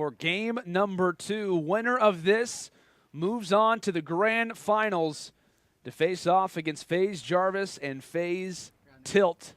for game number 2. Winner of this moves on to the grand finals to face off against FaZe Jarvis and FaZe Tilt.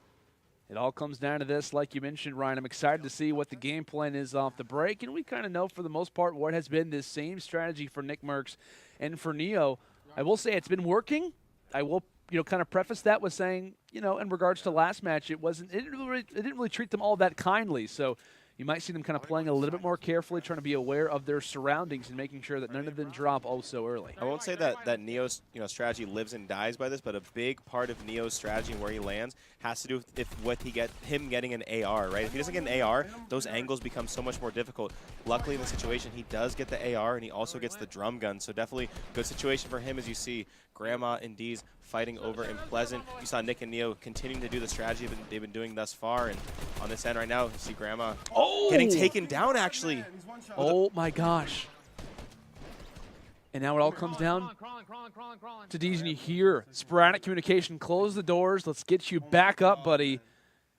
It all comes down to this, like you mentioned, Ryan. I'm excited to see what the game plan is off the break, and we kind of know for the most part what has been this same strategy for Nick Mercs and for Neo. I will say it's been working. I will, kind of preface that with saying, in regards to last match, it didn't really treat them all that kindly. So you might see them kind of playing a little bit more carefully, trying to be aware of their surroundings and making sure that none of them drop so early. I won't say that Neo's strategy lives and dies by this, but a big part of Neo's strategy and where he lands has to do with him getting an AR, right? If he doesn't get an AR, those angles become so much more difficult. Luckily in the situation, he does get the AR and he also gets the drum gun, so definitely a good situation for him as you see Grandma and D's fighting over in Pleasant. You saw Nick and Neo continuing to do the strategy that they've been doing thus far, and on this end right now, you see Grandma getting taken down, actually. Oh my gosh. And now it all comes down to D's, and you hear sporadic communication. Close the doors. Let's get you back up, buddy,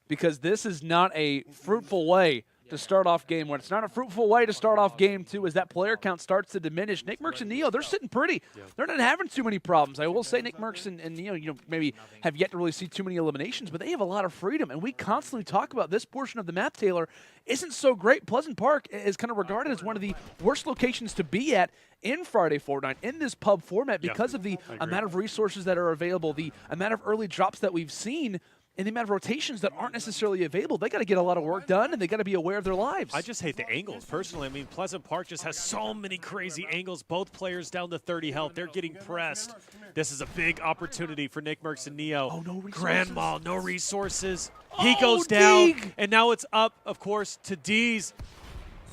because this is not a fruitful way to start off game 1. It's not a fruitful way to start off game 2 as that player count starts to diminish. Nick Mercs and Neo, they're sitting pretty. They're not having too many problems. I will say Nick Mercs and Neo, maybe have yet to really see too many eliminations, but they have a lot of freedom, and we constantly talk about this portion of the map, Taylor, isn't so great. Pleasant Park is kind of regarded as one of the worst locations to be at in Friday Fortnite, in this pub format, because of the amount of resources that are available, the amount of early drops that we've seen, and the amount of rotations that aren't necessarily available. They got to get a lot of work done, and they got to be aware of their lives. I just hate the angles, personally. I mean, Pleasant Park just has so many crazy angles. Both players down to 30 health. They're getting pressed. This is a big opportunity for Nick Mercs and Neo. Oh, no resources. Grandma, no resources. He goes down, and now it's up, of course, to D's,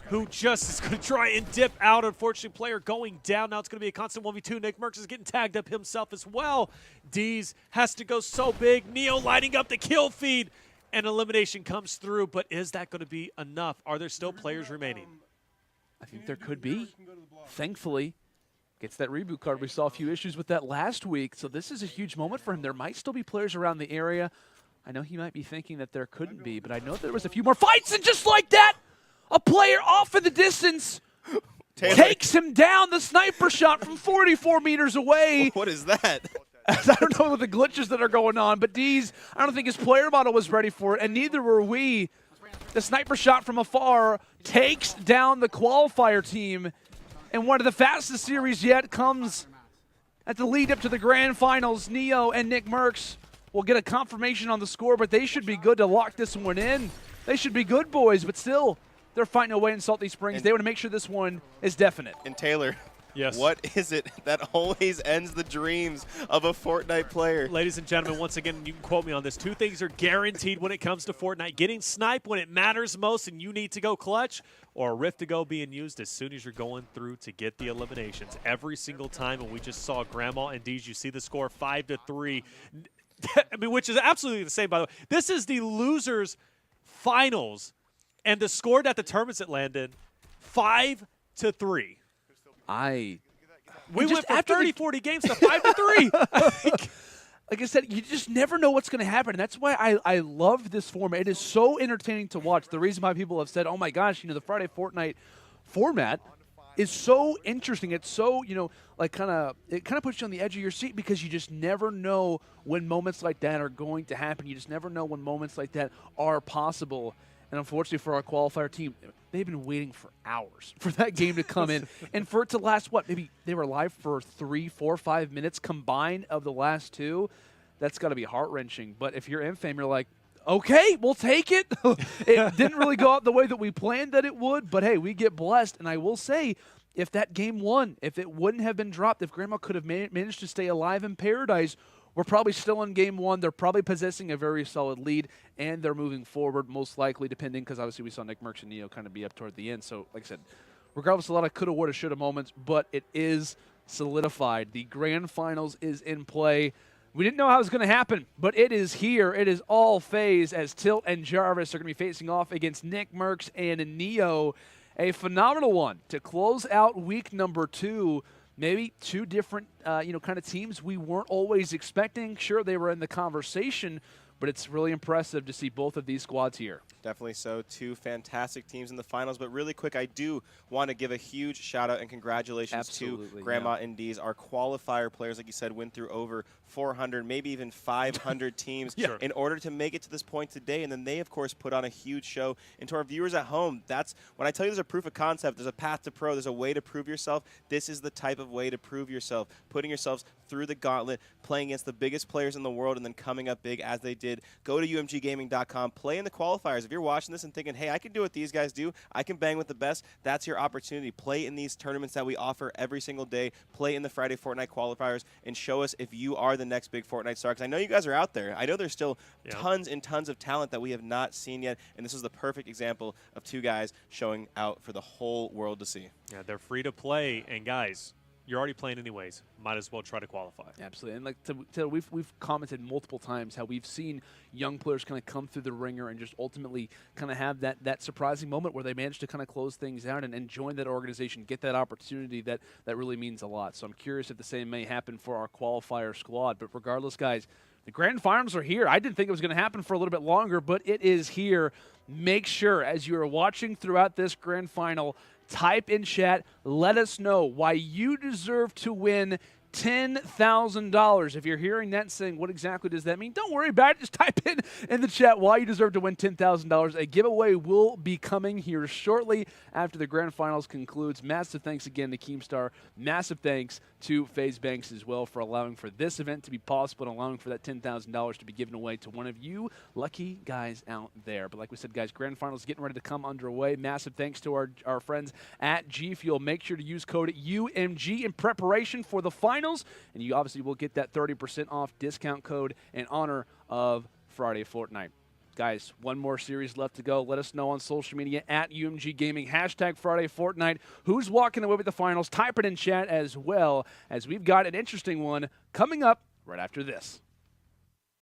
who just is going to try and dip out. Unfortunately, player going down. Now it's going to be a constant 1v2. Nick Mercs is getting tagged up himself as well. D's has to go so big. Neo lighting up the kill feed, and elimination comes through. But is that going to be enough? Are there still players remaining? I think there could be. Thankfully, gets that reboot card. We saw a few issues with that last week, so this is a huge moment for him. There might still be players around the area. I know he might be thinking that there couldn't be, but I know there was a few more fights, and just like that, a player off in the distance takes him down. The sniper shot from 44 meters away. What is that? I don't know the glitches that are going on, but D's, I don't think his player model was ready for it, and neither were we. The sniper shot from afar takes down the qualifier team, and one of the fastest series yet comes at the lead up to the grand finals. Neo and Nick Mercs will get a confirmation on the score, but they should be good to lock this one in. They should be good, boys, but still, they're fighting away in Salty Springs. They want to make sure this one is definite. And Taylor, yes, what is it that always ends the dreams of a Fortnite player? Ladies and gentlemen, once again, you can quote me on this. 2 things are guaranteed when it comes to Fortnite. Getting sniped when it matters most and you need to go clutch, or a Rift to go being used as soon as you're going through to get the eliminations. Every single time, and we just saw Grandma and D's. You see the score 5-3. I mean, which is absolutely the same, by the way. This is the losers' finals. And the score that determines it, Landon, 5-3. We went from 30, 40 games to 5-3. Like I said, you just never know what's going to happen. And that's why I love this format. It is so entertaining to watch. The reason why people have said, oh, my gosh, the Friday Fortnite format is so interesting. It's so, it kind of puts you on the edge of your seat because you just never know when moments like that are going to happen. You just never know when moments like that are possible. And unfortunately for our qualifier team, they've been waiting for hours for that game to come in. And for it to last, maybe they were live for 3, 4, 5 minutes combined of the last 2. That's got to be heart-wrenching. But if you're MFAM, you're like, okay, we'll take it. It didn't really go out the way that we planned that it would. But, hey, we get blessed. And I will say, if that game won, if it wouldn't have been dropped, if Grandma could have managed to stay alive in Paradise, we're probably still in game 1. They're probably possessing a very solid lead, and they're moving forward, most likely, depending, because obviously we saw Nick Mercs and Neo kind of be up toward the end. So, like I said, regardless, a lot of coulda, woulda, shoulda moments, but it is solidified. The grand finals is in play. We didn't know how it was going to happen, but it is here. It is all FaZe as Tilt and Jarvis are going to be facing off against Nick Mercs and Neo. A phenomenal one to close out week number 2. Maybe 2 different, kind of teams we weren't always expecting. Sure, they were in the conversation, but it's really impressive to see both of these squads here. Definitely so. Two fantastic teams in the finals. But really quick, I do want to give a huge shout out and congratulations to Grandma Indies. Our qualifier players, like you said, went through over 400, maybe even 500 teams in order to make it to this point today. And then they, of course, put on a huge show. And to our viewers at home, that's when I tell you there's a proof of concept, there's a path to pro, there's a way to prove yourself. This is the type of way to prove yourself, putting yourselves through the gauntlet, playing against the biggest players in the world, and then coming up big as they did. Go to umggaming.com, play in the qualifiers. If you're watching this and thinking, hey, I can do what these guys do, I can bang with the best, that's your opportunity. Play in these tournaments that we offer every single day. Play in the Friday Fortnite qualifiers and show us if you are the next big Fortnite star. Because I know you guys are out there. I know there's still tons and tons of talent that we have not seen yet, and this is the perfect example of two guys showing out for the whole world to see. Yeah, they're free to play, and guys, you're already playing anyways. Might as well try to qualify. Absolutely. And like we've commented multiple times how we've seen young players kind of come through the ringer and just ultimately kind of have that surprising moment where they manage to kind of close things out and join that organization, get that opportunity that really means a lot. So I'm curious if the same may happen for our qualifier squad. But regardless, guys, the grand finals are here. I didn't think it was going to happen for a little bit longer, but it is here. Make sure, as you are watching throughout this grand final, type in chat, let us know why you deserve to win $10,000. If you're hearing that and saying, what exactly does that mean? Don't worry about it. Just type in the chat why you deserve to win $10,000. A giveaway will be coming here shortly after the grand finals concludes. Massive thanks again to Keemstar. Massive thanks to FaZe Banks as well for allowing for this event to be possible and allowing for that $10,000 to be given away to one of you lucky guys out there. But like we said, guys, grand finals getting ready to come underway. Massive thanks to our friends at G Fuel. Make sure to use code UMG in preparation for the finals, and you obviously will get that 30% off discount code in honor of Friday Fortnite. Guys, one more series left to go. Let us know on social media at UMG Gaming, hashtag Friday Fortnite. Who's walking away with the finals? Type it in chat as well, as we've got an interesting one coming up right after this.